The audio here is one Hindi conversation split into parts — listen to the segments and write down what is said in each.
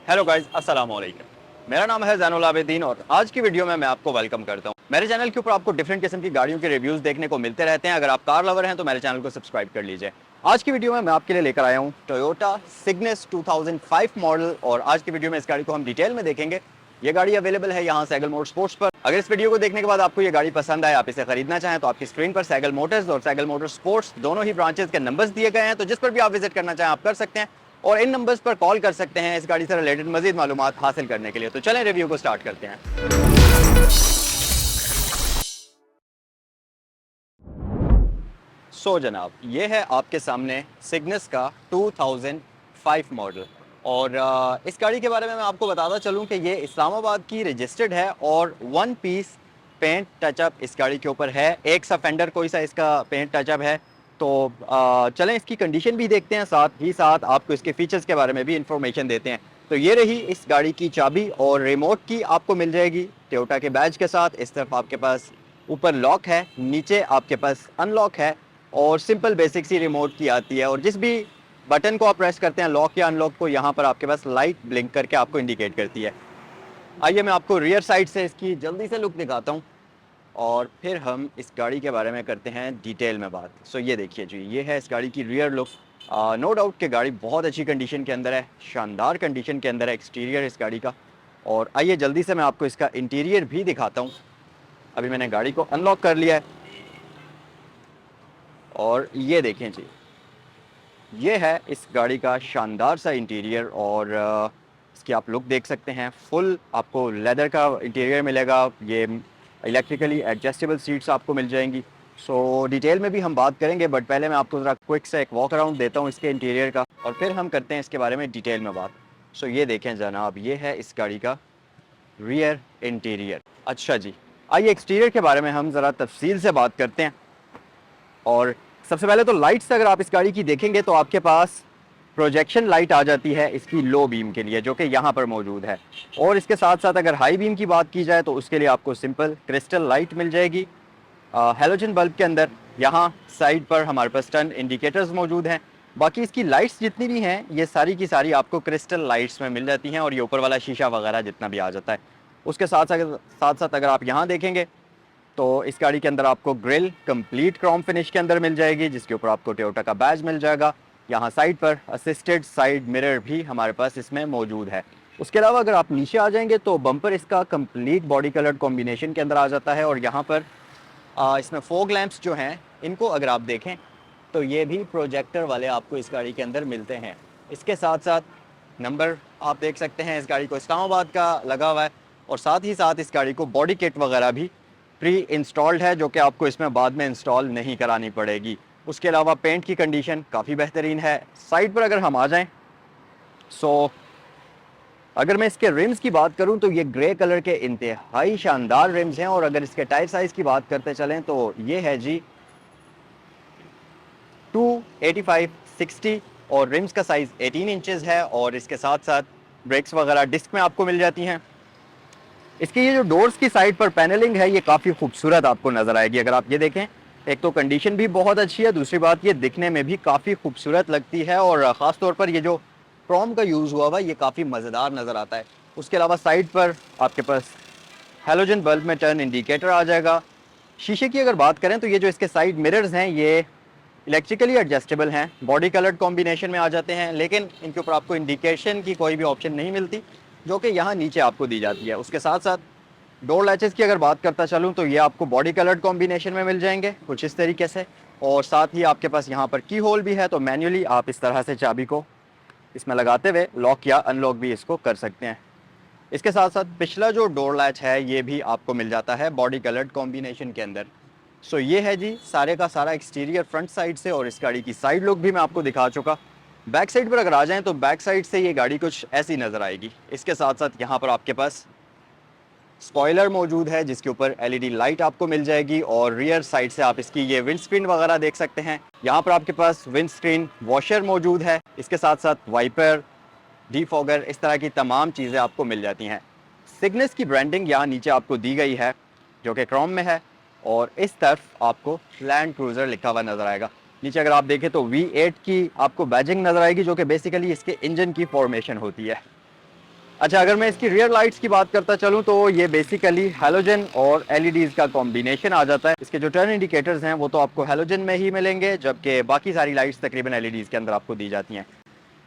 हेलो गाइस, अस्सलाम वालेकुम। मेरा नाम है ज़ैनुल आबिदीन और आज की वीडियो में मैं आपको वेलकम करता हूं। मेरे चैनल के ऊपर आपको डिफरेंट किस्म की गाड़ियों के रिव्यूज़ देखने को मिलते रहते हैं। अगर आप कार लवर हैं तो मेरे चैनल को सब्सक्राइब कर लीजिए। आज की वीडियो में मैं आपके लिए लेकर आया हूं टोयोटा सिग्नस 2005 मॉडल और आज की वीडियो में इस गाड़ी को हम डिटेल में देखेंगे। ये गाड़ी अवेलेबल है यहाँ सैगल मोटर स्पोर्ट्स पर। अगर इस वीडियो को देखने के बाद आपको ये गाड़ी पसंद आए, आप इसे खरीदना चाहें तो आपकी स्क्रीन पर सैगल मोटर्स और सैगल मोटर स्पोर्ट्स दोनों ही ब्रांचेस के नंबर्स दिए गए हैं, तो जिस पर भी आप विजिट करना चाहें आप कर सकते हैं और इन नंबर्स पर कॉल कर सकते हैं इस गाड़ी से रिलेटेड मजीद मालूमात हासिल करने के लिए। तो चलें रिव्यू को स्टार्ट करते हैं। जनाब, ये है आपके सामने सिग्नस का 2005 मॉडल और इस गाड़ी के बारे में मैं आपको बताता चलूं कि ये इस्लामाबाद की रजिस्टर्ड है और वन पीस पेंट टचअप इस गाड़ी के ऊपर है। एक सा फेंडर कोई सा इसका पेंट टचअप है। तो चलें इसकी कंडीशन भी देखते हैं, साथ ही साथ आपको इसके फीचर्स के बारे में भी इंफॉर्मेशन देते हैं। तो ये रही इस गाड़ी की चाबी और रिमोट की आपको मिल जाएगी टोयोटा के बैज के साथ। इस तरफ आपके पास ऊपर लॉक है, नीचे आपके पास अनलॉक है और सिंपल बेसिक सी रिमोट की आती है और जिस भी बटन को आप प्रेस करते हैं लॉक या अनलॉक को, यहाँ पर आपके पास लाइट ब्लिंक करके आपको इंडिकेट करती है। आइए मैं आपको रियर साइड से इसकी जल्दी से लुक दिखाता हूँ और फिर हम इस गाड़ी के बारे में करते हैं डिटेल में बात। ये देखिए जी, ये है इस गाड़ी की रियर लुक। नो डाउट कि गाड़ी बहुत अच्छी कंडीशन के अंदर है, शानदार कंडीशन के अंदर है एक्सटीरियर इस गाड़ी का। और आइए जल्दी से मैं आपको इसका इंटीरियर भी दिखाता हूँ। अभी मैंने गाड़ी को अनलॉक कर लिया है और ये देखें जी, ये है इस गाड़ी का शानदार सा इंटीरियर और इसकी आप लुक देख सकते हैं। फुल आपको लेदर का इंटीरियर मिलेगा। ये इलेक्ट्रिकली एडजस्टेबल सीट्स आपको मिल जाएंगी। डिटेल में भी हम बात करेंगे, बट पहले मैं आपको ज़रा क्विक से एक वॉक अराउंड देता हूँ इसके इंटीरियर का और फिर हम करते हैं इसके बारे में डिटेल में बात। ये देखें जनाब, ये है इस गाड़ी का रियर इंटीरियर। अच्छा जी, आइए एक्सटीरियर के बारे में हम ज़रा तफसील से बात करते हैं। और सबसे पहले तो लाइट्स अगर आप इस गाड़ी की देखेंगे तो आपके पास प्रोजेक्शन लाइट आ जाती है इसकी लो बीम के लिए, जो कि यहाँ पर मौजूद है। और इसके साथ साथ अगर हाई बीम की बात की जाए तो उसके लिए आपको सिंपल क्रिस्टल लाइट मिल जाएगी हेलोजन बल्ब के अंदर। यहाँ साइड पर हमारे पास टर्न इंडिकेटर्स मौजूद हैं। बाकी इसकी लाइट्स जितनी भी हैं ये सारी की सारी आपको क्रिस्टल लाइट्स में मिल जाती हैं और ये ऊपर वाला शीशा वगैरह जितना भी आ जाता है। उसके साथ साथ अगर आप यहाँ देखेंगे तो इस गाड़ी के अंदर आपको ग्रिल कंप्लीट क्रोम फिनिश के अंदर मिल जाएगी, जिसके ऊपर आपको टोयोटा का बैज मिल जाएगा। यहाँ साइड पर असिस्टेड साइड मिरर भी हमारे पास इसमें मौजूद है। उसके अलावा अगर आप नीचे आ जाएंगे तो बम्पर इसका कंप्लीट बॉडी कलर्ड कॉम्बिनेशन के अंदर आ जाता है और यहाँ पर इसमें फॉग लैंप्स जो हैं इनको अगर आप देखें तो ये भी प्रोजेक्टर वाले आपको इस गाड़ी के अंदर मिलते हैं। इसके साथ साथ नंबर आप देख सकते हैं, इस गाड़ी को इस्लामाबाद का लगा हुआ है और साथ ही साथ इस गाड़ी को बॉडी किट वगैरह भी प्री इंस्टॉल्ड है, जो कि आपको इसमें बाद में इंस्टॉल नहीं करानी पड़ेगी। उसके अलावा पेंट की कंडीशन काफ़ी बेहतरीन है। साइड पर अगर हम आ जाएं अगर मैं इसके रिम्स की बात करूं तो ये ग्रे कलर के इंतहाई शानदार रिम्स हैं और अगर इसके टायर साइज़ की बात करते चलें तो ये है जी 285/60 और रिम्स का साइज़ 18 इंचेस है और इसके साथ साथ ब्रेक्स वगैरह डिस्क में आपको मिल जाती हैं। इसकी ये जो डोर्स की साइड पर पैनलिंग है ये काफ़ी खूबसूरत आपको नज़र आएगी। अगर आप ये देखें, एक तो कंडीशन भी बहुत अच्छी है, दूसरी बात ये दिखने में भी काफ़ी खूबसूरत लगती है और ख़ास तौर पर ये जो क्रोम का यूज़ हुआ हुआ ये काफ़ी मज़ेदार नज़र आता है। उसके अलावा साइड पर आपके पास हेलोजन बल्ब में टर्न इंडिकेटर आ जाएगा। शीशे की अगर बात करें तो ये जो इसके साइड मिरर्स हैं ये इलेक्ट्रिकली एडजस्टेबल हैं, बॉडी कलर्ड कॉम्बिनेशन में आ जाते हैं, लेकिन इनके ऊपर आपको इंडिकेशन की कोई भी ऑप्शन नहीं मिलती, जो कि यहाँ नीचे आपको दी जाती है। उसके साथ साथ डोर लैचेस की अगर बात करता चलूँ तो ये आपको बॉडी कलर्ड कॉम्बिनेशन में मिल जाएंगे कुछ इस तरीके से और साथ ही आपके पास यहाँ पर की होल भी है, तो मैन्युअली आप इस तरह से चाबी को इसमें लगाते हुए लॉक या अनलॉक भी इसको कर सकते हैं। इसके साथ साथ पिछला जो डोर लैच है ये भी आपको मिल जाता है बॉडी कलर्ड कॉम्बिनेशन के अंदर। ये है जी सारे का सारा एक्सटीरियर फ्रंट साइड से और इस गाड़ी की साइड लुक भी मैं आपको दिखा चुका। बैक साइड पर अगर आ जाएं तो बैक साइड से ये गाड़ी कुछ ऐसी नज़र आएगी। इसके साथ साथ यहाँ पर आपके पास स्पॉइलर मौजूद है जिसके ऊपर एलईडी लाइट आपको मिल जाएगी और रियर साइड से आप इसकी ये विंड स्क्रीन वगैरह देख सकते हैं। यहाँ पर आपके पास विंड स्क्रीन वॉशर मौजूद है। इसके साथ साथ वाइपर, डीफॉगर, इस तरह की तमाम चीज़ें आपको मिल जाती हैं। सिग्नस की ब्रांडिंग यहाँ नीचे आपको दी गई है जो कि क्रोम में है और इस तरफ आपको लैंड क्रूज़र लिखा हुआ नज़र आएगा। नीचे अगर आप देखें तो V8 की आपको बैजिंग नज़र आएगी जो कि बेसिकली इसके इंजन की फॉर्मेशन होती है। अच्छा, अगर मैं इसकी रियर लाइट्स की बात करता चलूँ तो ये बेसिकली हैलोजन और एलईडीज का कॉम्बिनेशन आ जाता है। इसके जो टर्न इंडिकेटर्स हैं वो तो आपको हैलोजन में ही मिलेंगे, जबकि बाकी सारी लाइट्स तकरीबन एलईडीज के अंदर आपको दी जाती हैं।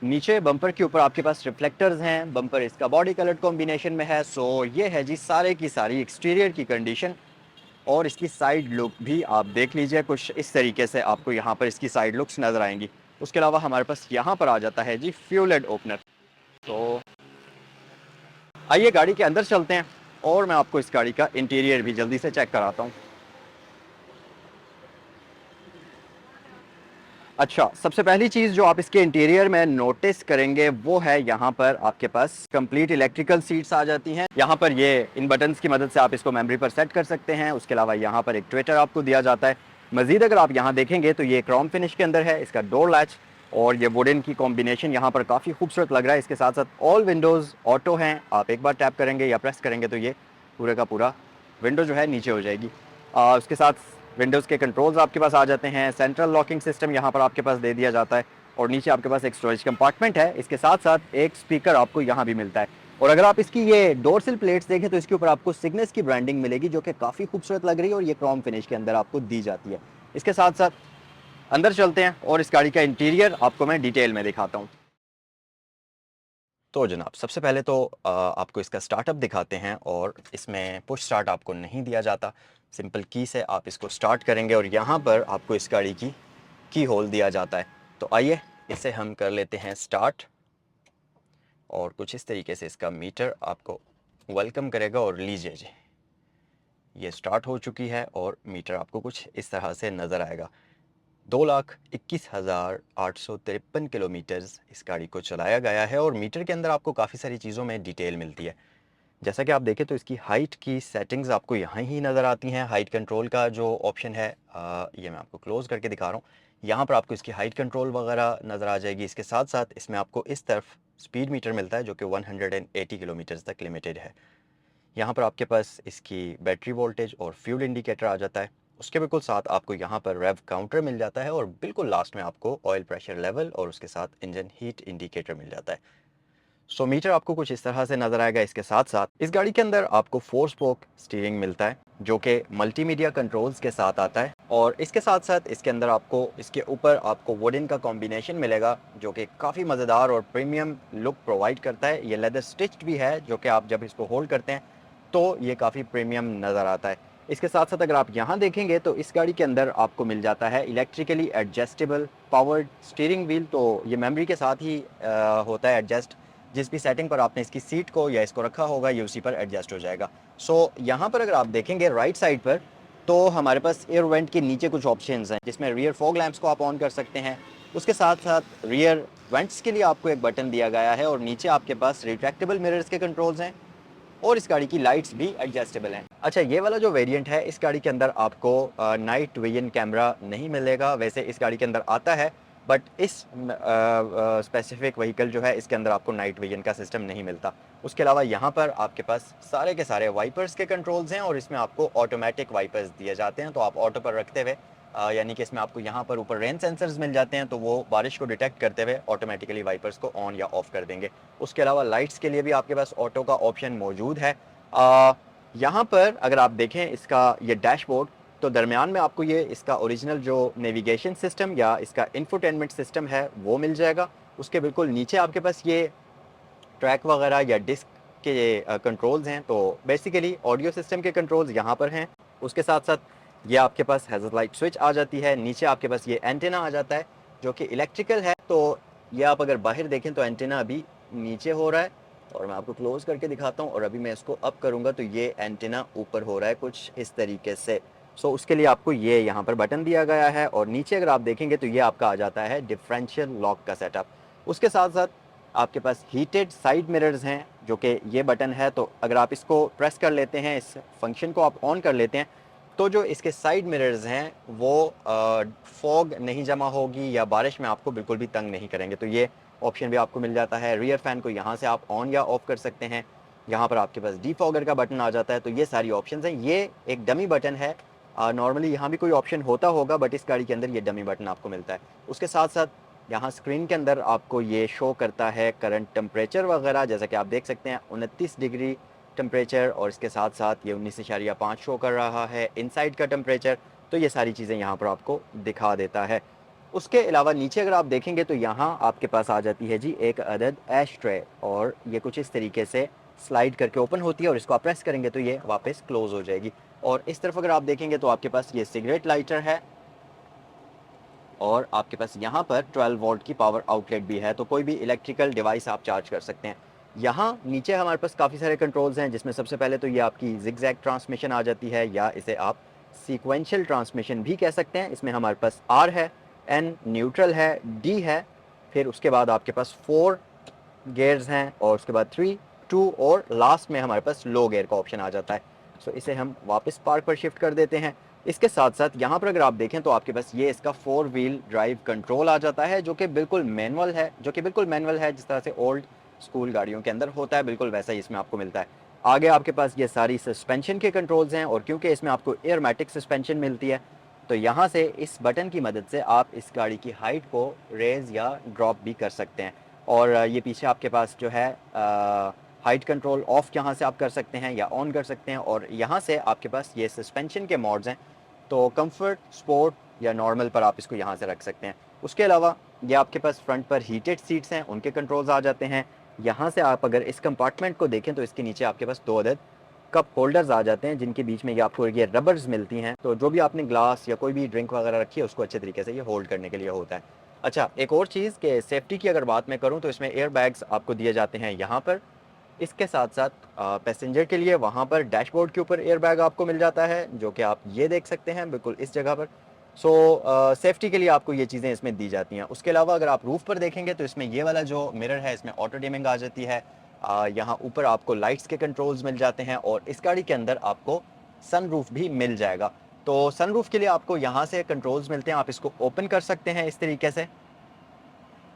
नीचे बम्पर के ऊपर आपके पास रिफ्लेक्टर्स हैं, बम्पर इसका बॉडी कलर कॉम्बिनेशन में है। सो ये है जी सारे की सारी एक्सटीरियर की कंडीशन। और इसकी साइड लुक भी आप देख लीजिए, कुछ इस तरीके से आपको यहाँ पर इसकी साइड लुक्स नज़र आएंगी। उसके अलावा हमारे पास यहाँ पर आ जाता है जी फ्यूल हेड ओपनर। तो आइए गाड़ी के अंदर चलते हैं और मैं आपको इस गाड़ी का इंटीरियर भी जल्दी से चेक कराता हूँ। अच्छा, सबसे पहली चीज़ जो आप इसके इंटीरियर में नोटिस करेंगे वो है यहाँ पर आपके पास कंप्लीट इलेक्ट्रिकल सीट्स आ जाती हैं। यहाँ पर ये इन बटन्स की मदद से आप इसको मेमोरी पर सेट कर सकते हैं। उसके अलावा यहाँ पर एक ट्विटर आपको दिया जाता है। मजीद अगर आप यहाँ देखेंगे तो ये क्रोम फिनिश के अंदर है, इसका डोर लैच और ये वुडन की कॉम्बिनेशन यहाँ पर काफ़ी खूबसूरत लग रहा है। इसके साथ साथ ऑल विंडोज़ ऑटो हैं, आप एक बार टैप करेंगे या प्रेस करेंगे तो ये पूरे का पूरा विंडो जो है नीचे हो जाएगी। उसके साथ विंडोज़ के कंट्रोल्स आपके पास आ जाते हैं। सेंट्रल लॉकिंग सिस्टम यहाँ पर आपके पास दे दिया जाता है और नीचे आपके पास एक स्टोरेज कंपार्टमेंट है। इसके साथ साथ एक स्पीकर आपको यहाँ भी मिलता है। और अगर आप इसकी ये डोरसिल प्लेट्स देखें तो इसके ऊपर आपको सिग्नस की ब्रांडिंग मिलेगी जो कि काफ़ी खूबसूरत लग रही है और ये क्रोम फिनिश के अंदर आपको दी जाती है। इसके साथ साथ अंदर चलते हैं और इस गाड़ी का इंटीरियर आपको मैं डिटेल में दिखाता हूँ। तो जनाब, सबसे पहले तो आपको इसका स्टार्टअप दिखाते हैं और इसमें पुश स्टार्ट आपको नहीं दिया जाता। सिंपल की से आप इसको स्टार्ट करेंगे और यहाँ पर आपको इस गाड़ी की होल दिया जाता है। तो आइए इसे हम कर लेते हैं स्टार्ट और कुछ इस तरीके से इसका मीटर आपको वेलकम करेगा और लीजिए जी, ये स्टार्ट हो चुकी है और मीटर आपको कुछ इस तरह से नज़र आएगा। 2,21,853 किलोमीटर्स इस गाड़ी को चलाया गया है और मीटर के अंदर आपको काफ़ी सारी चीज़ों में डिटेल मिलती है। जैसा कि आप देखें तो इसकी हाइट की सेटिंग्स आपको यहाँ ही नज़र आती हैं। हाइट कंट्रोल का जो ऑप्शन है ये मैं आपको क्लोज़ करके दिखा रहा हूँ। यहाँ पर आपको इसकी हाइट कंट्रोल वगैरह नज़र आ जाएगी। इसके साथ साथ इसमें आपको इस तरफ स्पीड मीटर मिलता है जो कि 180 किलोमीटर्स तक लिमिटेड है। यहाँ पर आपके पास इसकी बैटरी वोल्टेज और फ्यूल इंडिकेटर आ जाता है। उसके बिल्कुल साथ आपको यहाँ पर रेव काउंटर मिल जाता है और बिल्कुल लास्ट में आपको ऑयल प्रेशर लेवल और उसके साथ इंजन हीट इंडिकेटर मिल जाता है। सो मीटर आपको कुछ इस तरह से नज़र आएगा। इसके साथ साथ इस गाड़ी के अंदर आपको 4 स्पोक स्टीयरिंग मिलता है जो कि मल्टीमीडिया कंट्रोल्स के साथ आता है और इसके साथ साथ इसके अंदर आपको इसके ऊपर आपको वुडन का कॉम्बिनेशन मिलेगा जो कि काफ़ी मज़ेदार और प्रीमियम लुक प्रोवाइड करता है। ये लेदर स्टिच्ड भी है जो कि आप जब इसको होल्ड करते हैं तो ये काफ़ी प्रीमियम नज़र आता है। इसके साथ साथ अगर आप यहाँ देखेंगे तो इस गाड़ी के अंदर आपको मिल जाता है electrically adjustable powered steering wheel. तो ये मेमोरी के साथ ही होता है एडजस्ट। जिस भी सेटिंग पर आपने इसकी सीट को या इसको रखा होगा ये उसी पर एडजस्ट हो जाएगा। सो यहाँ पर अगर आप देखेंगे राइट साइड पर तो हमारे पास एयर वेंट के नीचे कुछ ऑप्शंस हैं जिसमें रियर फॉग लैंप्स को आप ऑन कर सकते हैं। उसके साथ साथ रियर वेंट्स के लिए आपको एक बटन दिया गया है और नीचे आपके पास रिट्रैक्टेबल मिरर्स के कंट्रोल्स हैं और इस गाड़ी की लाइट्स भी एडजस्टेबल हैं। अच्छा, ये वाला जो वेरिएंट है इस गाड़ी के अंदर आपको नाइट विजन कैमरा नहीं मिलेगा। वैसे इस गाड़ी के अंदर आता है बट इस स्पेसिफिक व्हीकल जो है इसके अंदर आपको नाइट विजन का सिस्टम नहीं मिलता। उसके अलावा यहाँ पर आपके पास सारे के सारे वाइपर्स के कंट्रोल्स हैं और इसमें आपको ऑटोमेटिक वाइपर्स दिए जाते हैं। तो आप ऑटो पर रखते हुए यानी कि इसमें आपको यहाँ पर ऊपर रेन सेंसर्स मिल जाते हैं तो वो बारिश को डिटेक्ट करते हुए ऑटोमेटिकली वाइपर्स को ऑन या ऑफ कर देंगे। उसके अलावा लाइट्स के लिए भी आपके पास ऑटो का ऑप्शन मौजूद है। यहाँ पर अगर आप देखें इसका ये डैशबोर्ड तो दरमियान में आपको ये इसका ओरिजिनल जो नेविगेशन सिस्टम या इसका इंफोटेनमेंट सिस्टम है वो मिल जाएगा। उसके बिल्कुल नीचे आपके पास ये ट्रैक वगैरह या डिस्क के कंट्रोल्स हैं। तो बेसिकली ऑडियो सिस्टम के कंट्रोल्स यहाँ पर हैं। उसके साथ साथ ये आपके पास हैज़र्ड लाइट स्विच आ जाती है। नीचे आपके पास ये एंटेना आ जाता है जो कि इलेक्ट्रिकल है। तो ये आप अगर बाहर देखें तो एंटेना अभी नीचे हो रहा है और मैं आपको क्लोज करके दिखाता हूँ और अभी मैं इसको अप करूँगा तो ये एंटेना ऊपर हो रहा है कुछ इस तरीके से। सो उसके लिए आपको ये यहाँ पर बटन दिया गया है और नीचे अगर आप देखेंगे तो ये आपका आ जाता है डिफरेंशियल लॉक का सेटअप। उसके साथ साथ आपके पास हीटेड साइड मिरर्स हैं जो कि ये बटन है। तो अगर आप इसको प्रेस कर लेते हैं, इस फंक्शन को आप ऑन कर लेते हैं तो जो इसके साइड मिरर्स हैं वो फॉग नहीं जमा होगी या बारिश में आपको बिल्कुल भी तंग नहीं करेंगे। तो ये ऑप्शन भी आपको मिल जाता है। रियर फैन को यहाँ से आप ऑन या ऑफ कर सकते हैं। यहाँ पर आपके पास डीफॉगर का बटन आ जाता है। तो ये सारी ऑप्शंस हैं। ये एक डमी बटन है। नॉर्मली यहाँ भी कोई ऑप्शन होता होगा बट इस गाड़ी के अंदर ये डमी बटन आपको मिलता है। उसके साथ साथ यहाँ स्क्रीन के अंदर आपको ये शो करता है करंट टेम्परेचर वगैरह, जैसा कि आप देख सकते हैं 29 डिग्री टेम्परेचर, और इसके साथ साथ ये 19.5 शो कर रहा है इनसाइड का टेम्परेचर। तो ये सारी चीज़ें यहाँ पर आपको दिखा देता है। उसके अलावा नीचे अगर आप देखेंगे तो यहाँ आपके पास आ जाती है जी एक अदद ऐश ट्रे, और ये कुछ इस तरीके से स्लाइड करके ओपन होती है, और इसको आप प्रेस करेंगे तो ये वापस क्लोज हो जाएगी। और इस तरफ अगर आप देखेंगे तो आपके पास ये सिगरेट लाइटर है, और आपके पास यहाँ पर 12 वोल्ट की पावर आउटलेट भी है, तो कोई भी इलेक्ट्रिकल डिवाइस आप चार्ज कर सकते हैं। यहाँ नीचे हमारे पास काफ़ी सारे कंट्रोल्स हैं, जिसमें सबसे पहले तो ये आपकी जिगजैग ट्रांसमिशन आ जाती है, या इसे आप सीक्वेंशियल ट्रांसमिशन भी कह सकते हैं। इसमें हमारे पास आर है, एन न्यूट्रल है, डी है, फिर उसके बाद आपके पास 4 गेयर्स हैं, और उसके बाद 3, 2 और लास्ट में हमारे पास लो गेयर का ऑप्शन आ जाता है। सो इसे हम वापस पार्क पर शिफ्ट कर देते हैं। इसके साथ साथ यहाँ पर अगर आप देखें तो आपके पास ये इसका 4 व्हील ड्राइव कंट्रोल आ जाता है, जो कि बिल्कुल मैनुअल है, जिस तरह से ओल्ड स्कूल गाड़ियों के अंदर होता है, बिल्कुल वैसा ही इसमें आपको मिलता है। आगे आपके पास ये सारी सस्पेंशन के कंट्रोल्स हैं, और क्योंकि इसमें आपको एयरमैटिक सस्पेंशन मिलती है, तो यहाँ से इस बटन की मदद से आप इस गाड़ी की हाइट को रेज या ड्रॉप भी कर सकते हैं। और ये पीछे आपके पास जो है हाइट कंट्रोल ऑफ यहाँ से आप कर सकते हैं या ऑन कर सकते हैं, और यहाँ से आपके पास ये सस्पेंशन के मोड्स हैं, तो कंफर्ट, स्पोर्ट या नॉर्मल पर आप इसको यहाँ से रख सकते हैं। उसके अलावा ये आपके पास फ्रंट पर हीटेड सीट्स हैं, उनके कंट्रोल्स आ जाते हैं। यहाँ से आप अगर इस कंपार्टमेंट को देखें तो इसके नीचे आपके पास 2 अदद कप होल्डर्स आ जाते हैं, जिनके बीच में ये आपको ये रबर्स मिलती हैं, तो जो भी आपने ग्लास या कोई भी ड्रिंक वगैरह रखी है उसको अच्छे तरीके से ये होल्ड करने के लिए होता है। अच्छा, एक और चीज़ कि सेफ्टी की अगर बात मैं करूँ तो इसमें एयर बैग्स आपको दिए जाते हैं यहाँ पर। इसके साथ साथ पैसेंजर के लिए वहाँ पर डैशबोर्ड के ऊपर एयर बैग आपको मिल जाता है, जो कि आप ये देख सकते हैं बिल्कुल इस जगह पर। सो सेफ्टी के लिए आपको ये चीज़ें इसमें दी जाती हैं। उसके अलावा अगर आप रूफ़ पर देखेंगे तो इसमें ये वाला जो मिरर है, इसमें ऑटो डिमिंग आ जाती है। यहाँ ऊपर आपको लाइट्स के कंट्रोल्स मिल जाते हैं, और इस गाड़ी के अंदर आपको सनरूफ भी मिल जाएगा। तो सनरूफ के लिए आपको यहाँ से कंट्रोल्स मिलते हैं, आप इसको ओपन कर सकते हैं इस तरीके से,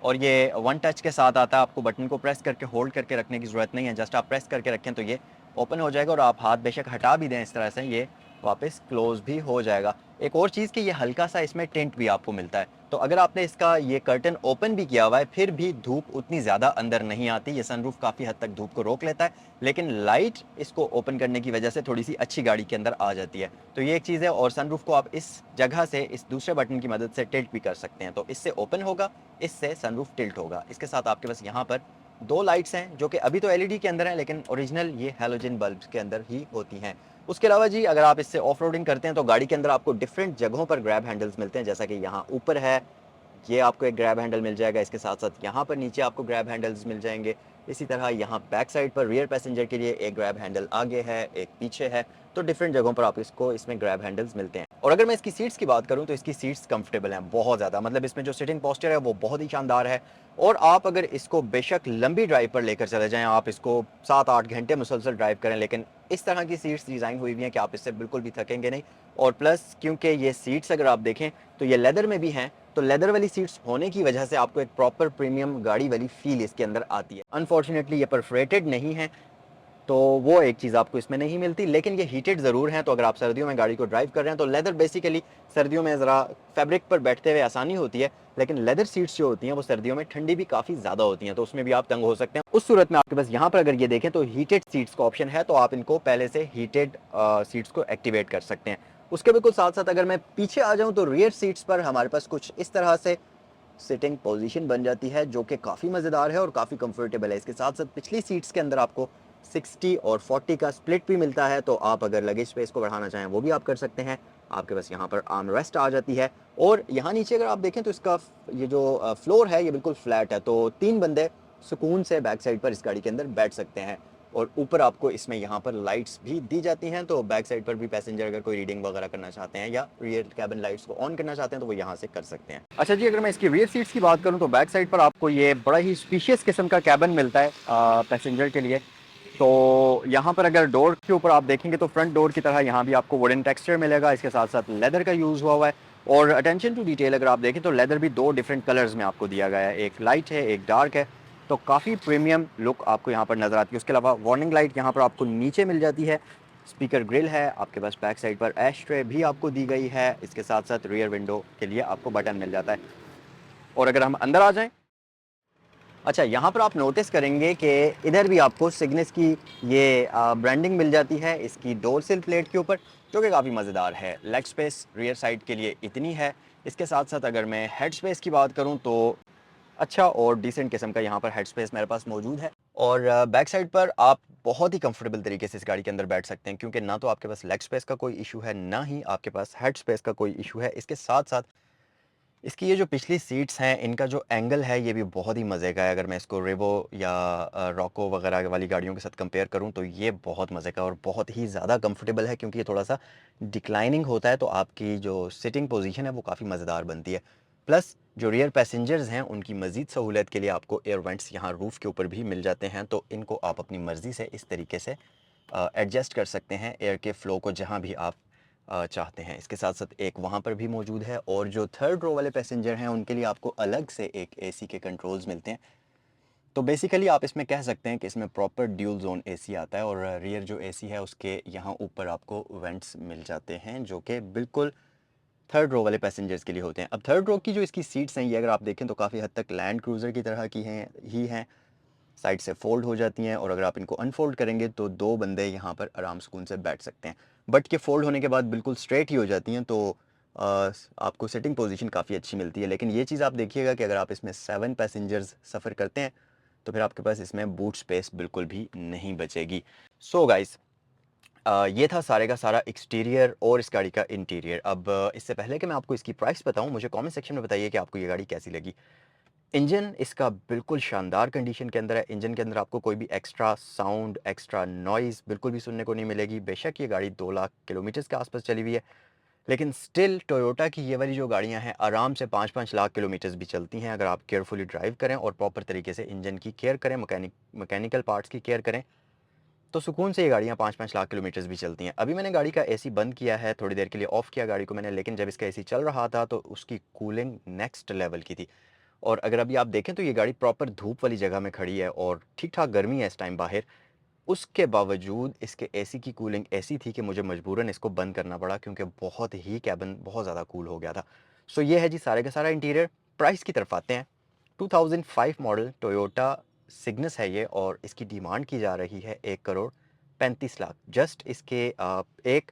और ये वन टच के साथ आता है, आपको बटन को प्रेस करके होल्ड करके रखने की ज़रूरत नहीं है, जस्ट आप प्रेस करके रखें तो ये ओपन हो जाएगा, और आप हाथ बेशक हटा भी दें इस तरह से ये वापस क्लोज भी हो जाएगा। एक और चीज़ कि ये हल्का सा इसमें टिंट भी आपको मिलता है, तो अगर आपने इसका ये कर्टन ओपन भी किया हुआ है फिर भी धूप उतनी ज़्यादा अंदर नहीं आती। ये सनरूफ काफ़ी हद तक धूप को रोक लेता है, लेकिन लाइट इसको ओपन करने की वजह से थोड़ी सी अच्छी गाड़ी के अंदर आ जाती है। तो ये एक चीज़ है, और सनरूफ को आप इस जगह से इस दूसरे बटन की मदद से टिल्ट भी कर सकते हैं, तो इससे ओपन होगा, इससे सनरूफ टिल्ट होगा। इसके साथ आपके पास यहाँ पर 2 लाइट्स हैं, जो कि अभी तो एलईडी के अंदर हैं, लेकिन ओरिजिनल ये हैलोजन बल्ब्स के अंदर ही होती हैं। उसके अलावा जी अगर आप इससे ऑफ रोडिंग करते हैं तो गाड़ी के अंदर आपको डिफरेंट जगहों पर ग्रैब हैंडल्स मिलते हैं, जैसा कि यहाँ ऊपर है, ये आपको एक ग्रैब हैंडल मिल जाएगा। इसके साथ साथ यहाँ पर नीचे आपको ग्रैब हैंडल्स मिल जाएंगे। इसी तरह यहाँ बैक साइड पर रियर पैसेंजर के लिए एक ग्रैब हैंडल आगे है, एक पीछे है, तो डिफरेंट जगहों पर आप इसको इसमें ग्रैब हैंडल्स मिलते हैं। और अगर मैं इसकी सीट्स की बात करूँ तो इसकी सीट्स कंफर्टेबल हैं बहुत ज़्यादा, मतलब इसमें जो सिटिंग पोस्चर है वो बहुत ही शानदार है। और आप अगर इसको बेशक लंबी ड्राइव पर लेकर चले जाएं, आप इसको 7-8 घंटे मुसलसल ड्राइव करें, लेकिन इस तरह की सीट्स डिज़ाइन हुई हुई हैं कि आप इससे बिल्कुल भी थकेंगे नहीं। और प्लस क्योंकि ये सीट्स अगर आप देखें तो ये लेदर में भी हैं, तो लेदर वाली सीट्स होने की वजह से आपको एक प्रॉपर प्रीमियम गाड़ी वाली फील इसके अंदर आती है। अनफॉर्चुनेटली ये परफोरेटेड नहीं है, तो वो एक चीज़ आपको इसमें नहीं मिलती, लेकिन ये हीटेड ज़रूर हैं। तो अगर आप सर्दियों में गाड़ी को ड्राइव कर रहे हैं तो लेदर बेसिकली सर्दियों में ज़रा फैब्रिक पर बैठते हुए आसानी होती है, लेकिन लेदर सीट्स जो होती हैं वो सर्दियों में ठंडी भी काफ़ी ज़्यादा होती हैं, तो उसमें भी आप तंग हो सकते हैं। उस सूरत में आपके पास यहाँ पर अगर ये देखें तो हीटेड सीट्स का ऑप्शन है, तो आप इनको पहले से हीटेड सीट्स को एक्टिवेट कर सकते हैं। उसके बिल्कुल साथ साथ अगर मैं पीछे आ जाऊँ तो रियर सीट्स पर हमारे पास कुछ इस तरह से सिटिंग पोजीशन बन जाती है, जो कि काफ़ी मज़ेदार है और काफ़ी कंफर्टेबल है। इसके साथ साथ पिछली सीट्स के अंदर आपको 60 और 40 का स्प्लिट भी मिलता है, तो आप अगर लगेज स्पेस को बढ़ाना चाहें वो भी आप कर सकते हैं। आपके पास यहाँ पर आर्म रेस्ट आ जाती है, और यहाँ नीचे अगर आप देखें तो इसका ये जो फ्लोर है ये बिल्कुल फ्लैट है, तो 3 बंदे सुकून से बैक साइड पर इस गाड़ी के अंदर बैठ सकते हैं। और ऊपर आपको इसमें यहाँ पर लाइट्स भी दी जाती हैं, तो बैक साइड पर भी पैसेंजर अगर कोई रीडिंग वगैरह करना चाहते हैं या रियर कैबिन लाइट्स को ऑन करना चाहते हैं तो वो यहाँ से कर सकते हैं। अच्छा जी, अगर मैं इसकी रियर सीट्स की बात करूँ तो बैक साइड पर आपको ये बड़ा ही स्पीशियस किस्म का कैबिन मिलता है पैसेंजर के लिए। तो यहाँ पर अगर डोर के ऊपर आप देखेंगे तो फ्रंट डोर की तरह यहाँ भी आपको वुडन टेक्सचर मिलेगा, इसके साथ साथ लेदर का यूज़ हुआ है। और अटेंशन टू डिटेल अगर आप देखें तो लेदर भी 2 डिफरेंट कलर्स में आपको दिया गया है, एक लाइट है एक डार्क है, तो काफ़ी प्रीमियम लुक आपको यहाँ पर नज़र आती है। उसके अलावा वार्निंग लाइट यहाँ पर आपको नीचे मिल जाती है, स्पीकर ग्रिल है, आपके पास बैक साइड पर एश ट्रे भी आपको दी गई है, इसके साथ साथ रियर विंडो के लिए आपको बटन मिल जाता है। और अगर हम अंदर आ जाएं, अच्छा यहाँ पर आप नोटिस करेंगे कि इधर भी आपको सिग्नस की ये ब्रांडिंग मिल जाती है इसकी डोर सिल प्लेट के ऊपर, जो कि काफ़ी मज़ेदार है। लेग स्पेस रियर साइड के लिए इतनी है। इसके साथ साथ अगर मैं हेड स्पेस की बात करूँ तो अच्छा और डिसेंट किस्म का यहाँ पर हेड स्पेस मेरे पास मौजूद है। और बैक साइड पर आप बहुत ही कंफर्टेबल तरीके से इस गाड़ी के अंदर बैठ सकते हैं, क्योंकि ना तो आपके पास लेग स्पेस का कोई इशू है, ना ही आपके पास हेड स्पेस का कोई इशू है। इसके साथ साथ इसकी ये जो पिछली सीट्स हैं, इनका जो एंगल है ये भी बहुत ही मज़े का है। अगर मैं इसको रेवो या रॉको वगैरह वाली गाड़ियों के साथ कंपेयर करूँ तो ये बहुत मज़े का और बहुत ही ज़्यादा कंफर्टेबल है, क्योंकि ये थोड़ा सा डिक्लाइनिंग होता है, तो आपकी जो सिटिंग पोजीशन है वो काफ़ी मज़ेदार बनती है। प्लस जो रियर पैसेंजर्स हैं उनकी मज़ीद सहूलियत के लिए आपको एयर वेंट्स यहाँ रूफ़ के ऊपर भी मिल जाते हैं, तो इनको आप अपनी मर्ज़ी से इस तरीके से एडजस्ट कर सकते हैं एयर के फ़्लो को जहाँ भी आप चाहते हैं। इसके साथ साथ एक वहाँ पर भी मौजूद है, और जो थर्ड रो वाले पैसेंजर हैं उनके लिए आपको अलग से एक एसी के कंट्रोल्स मिलते हैं। तो बेसिकली आप इसमें कह सकते हैं कि इसमें प्रॉपर ड्यूल जोन एसी आता है, और रियर जो एसी है उसके यहाँ ऊपर आपको वेंट्स मिल जाते हैं, जो कि बिल्कुल थर्ड रो वाले पैसेंजर्स के लिए होते हैं। अब थर्ड रो की जो इसकी सीट्स हैं ये अगर आप देखें तो काफ़ी हद तक लैंड क्रूज़र की तरह की हैं, साइड से फ़ोल्ड हो जाती हैं, और अगर आप इनको अनफोल्ड करेंगे तो दो बंदे यहाँ पर आराम सुकून से बैठ सकते हैं। बट के फ़ोल्ड होने के बाद बिल्कुल स्ट्रेट ही हो जाती हैं, तो आपको सिटिंग पोजीशन काफ़ी अच्छी मिलती है। लेकिन ये चीज़ आप देखिएगा कि अगर आप इसमें 7 पैसेंजर्स सफ़र करते हैं तो फिर आपके पास इसमें बूट स्पेस बिल्कुल भी नहीं बचेगी। सो गाइस, ये था सारे का सारा एक्सटीरियर और इस गाड़ी का इंटीरियर। अब इससे पहले कि मैं आपको इसकी प्राइस बताऊं, मुझे कमेंट सेक्शन में बताइए कि आपको ये गाड़ी कैसी लगी। इंजन इसका बिल्कुल शानदार कंडीशन के अंदर है। इंजन के अंदर आपको कोई भी एक्स्ट्रा साउंड, एक्स्ट्रा नॉइज़ बिल्कुल भी सुनने को नहीं मिलेगी। बेशक ये गाड़ी 2 लाख किलोमीटर्स के आसपास चली हुई है, लेकिन स्टिल टोयोटा की ये वाली जो गाड़ियां हैं आराम से 5-5 लाख किलोमीटर्स भी चलती हैं, अगर आप केयरफुली ड्राइव करें और प्रॉपर तरीके से इंजन की केयर करें, मैकेनिकल पार्ट्स की केयर करें, तो सुकून से ये गाड़ियाँ 5-5 लाख किलोमीटर्स भी चलती हैं। अभी मैंने गाड़ी का एसी बंद किया है, थोड़ी देर के लिए ऑफ़ किया गाड़ी को मैंने, लेकिन जब इसका एसी चल रहा था तो उसकी कूलिंग नेक्स्ट लेवल की थी। और अगर अभी आप देखें तो ये गाड़ी प्रॉपर धूप वाली जगह में खड़ी है और ठीक-ठाक गर्मी है इस टाइम बाहर। उसके बावजूद इसके एसी की कूलिंग ऐसी थी कि मुझे मजबूरन इसको बंद करना पड़ा, क्योंकि बहुत ही केबिन बहुत ज़्यादा कूल हो गया था। सो ये है जी सारे का सारा इंटीरियर। प्राइस की तरफ आते हैं। 2005 मॉडल टोयोटा सिग्नस है ये, और इसकी डिमांड की जा रही है 1,35,00,000। जस्ट इसके एक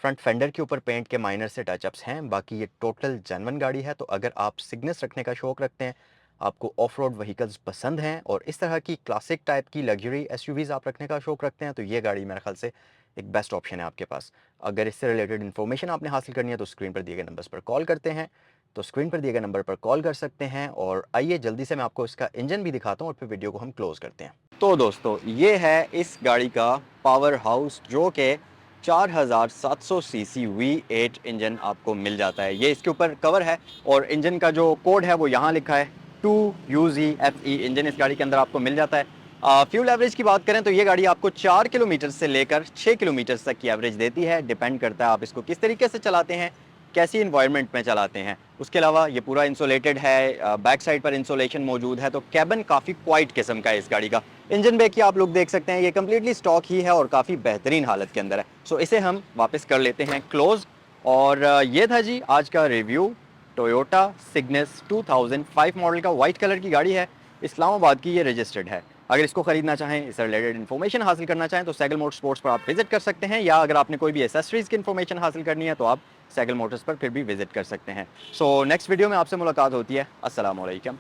फ्रंट फेंडर के ऊपर पेंट के माइनर से टचअप्स हैं, बाकी ये टोटल जेन्युइन गाड़ी है। तो अगर आप सिग्नस रखने का शौक़ रखते हैं, आपको ऑफ रोड व्हीकल्स पसंद हैं, और इस तरह की क्लासिक टाइप की लग्जरी एसयूवीज़ आप रखने का शौक़ रखते हैं, तो ये गाड़ी मेरे ख्याल से एक बेस्ट ऑप्शन है आपके पास। अगर इससे रिलेटेड इन्फॉर्मेशन आपने हासिल करनी है तो स्क्रीन पर दिए गए नंबर्स पर कॉल करते हैं, तो स्क्रीन पर दिए गए नंबर पर कॉल कर सकते हैं। और आइए जल्दी से मैं आपको इसका इंजन भी दिखाता हूँ और फिर वीडियो को हम क्लोज़ करते हैं। तो दोस्तों, ये है इस गाड़ी का पावर हाउस, जो कि 4700 सीसी V8 इंजन आपको मिल जाता है। ये इसके ऊपर कवर है, और इंजन का जो कोड है वो यहाँ लिखा है 2UZFE। इंजन इस गाड़ी के अंदर आपको मिल जाता है। फ्यूल एवरेज की बात करें तो ये गाड़ी आपको 4 किलोमीटर से लेकर 6 किलोमीटर तक की एवरेज देती है। डिपेंड करता है आप इसको किस तरीके से चलाते हैं, कैसी इन्वायरमेंट में चलाते हैं। उसके अलावा ये पूरा इंसुलेटेड है, बैक साइड पर इंसुलेशन मौजूद है, तो कैबिन काफ़ी क्वाइट किस्म का है इस गाड़ी का। इंजन बैग की आप लोग देख सकते हैं, ये कम्प्लीटली स्टॉक ही है और काफ़ी बेहतरीन हालत के अंदर है। सो इसे हम वापस कर लेते हैं क्लोज। और ये था जी आज का रिव्यू टोयोटा सिग्नस 2005 मॉडल का। वाइट कलर की गाड़ी है, इस्लामाबाद की ये रजिस्टर्ड है। अगर इसको खरीदना चाहें, इससे रिलेटेड इन्फॉर्मेशन हासिल करना चाहें तो सैगल मोटर स्पोर्ट्स पर आप विजिट कर सकते हैं, या अगर आपने कोई भी एसेसरीज़ की इन्फॉर्मेशन हासिल करनी है तो आप सैगल मोटर्स पर फिर भी विजिट कर सकते हैं। सो नेक्स्ट वीडियो में आपसे मुलाकात होती है। अस्सलाम वालेकुम।